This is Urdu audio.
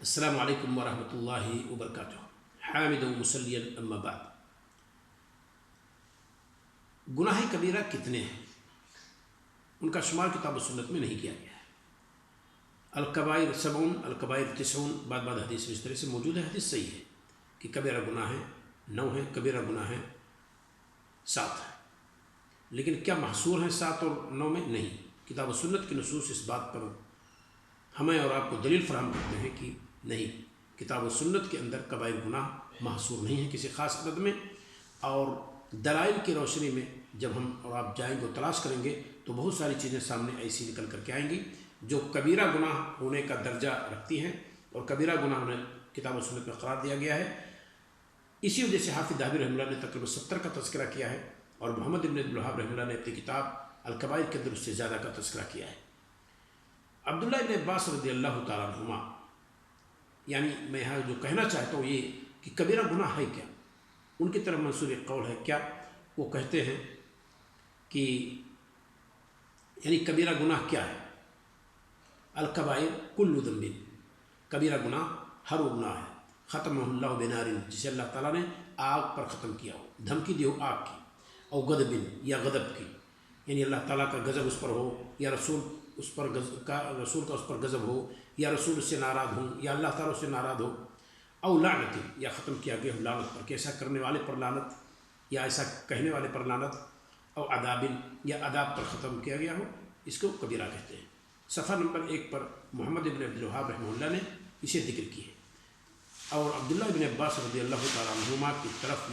السلام علیکم ورحمۃ اللہ وبرکاتہ۔ حامد و مسلین اما بعد، گناہ کبیرہ کتنے ہیں؟ ان کا شمار کتاب و سنت میں نہیں کیا گیا ہے۔ الکبائر سبعون، الکبائر تسعون، بعد حدیث اس طرح سے موجود ہے۔ حدیث صحیح ہے کہ کبیرہ گناہ ہے 9 ہیں، کبیرہ گناہ ہے 7 ہیں، لیکن کیا محصور ہیں 7 اور 9 میں؟ نہیں۔ کتاب و سنت کی نصوص اس بات پر ہمیں اور آپ کو دلیل فراہم کرتے ہیں کہ نہیں، کتاب و سنت کے اندر کبائر گناہ محصور نہیں ہیں کسی خاص عدد میں، اور دلائل کی روشنی میں جب ہم اور آپ جائیں گے تلاش کریں گے تو بہت ساری چیزیں سامنے ایسی نکل کر کے آئیں گی جو کبیرہ گناہ ہونے کا درجہ رکھتی ہیں، اور کبیرہ گناہ انہیں کتاب و سنت میں قرار دیا گیا ہے۔ اسی وجہ سے حافظ ذہبی رحمہ اللہ نے تقریباً 70 کا تذکرہ کیا ہے، اور محمد ابن عبدالوہاب رحمہ اللہ نے اپنی کتاب الکبائر کے اندر اس سے زیادہ کا تذکرہ کیا ہے۔ عبداللہ ابن عباس رضی اللہ تعالیٰ عنہما، یعنی میں یہاں جو کہنا چاہتا ہوں یہ کہ کبیرہ گناہ ہے کیا، ان کی طرف منسوب ایک قول ہے کیا، وہ کہتے ہیں کہ یعنی کبیرہ گناہ کیا ہے؟ الکبائر کل ذنب، کبیرہ گناہ ہر وہ گناہ ہے ختم اللہ بنار، جسے اللہ تعالیٰ نے آگ پر ختم کیا ہو، دھمکی دی ہو آگ کی، او غضب یا غضب کی، یعنی اللہ تعالیٰ کا غضب اس پر ہو، یا رسول کا اس پر غضب ہو، یا رسول اس سے ناراض ہوں، یا اللہ تعالیٰ اس سے ناراض ہو، او لعنت، یا ختم کیا گیا ہو لعنت پر کہ ایسا کرنے والے پر لعنت، یا ایسا کہنے والے پر لعنت، او عذاب، یا عذاب پر ختم کیا گیا ہو، اس کو کبیرہ کہتے ہیں۔ صفحہ نمبر 1 پر محمد ابن عبدالوہاب رحمہ اللہ نے اسے ذکر کی ہے، اور عبداللہ ابن عباس رضی اللہ تعالیٰ عنہما کی طرف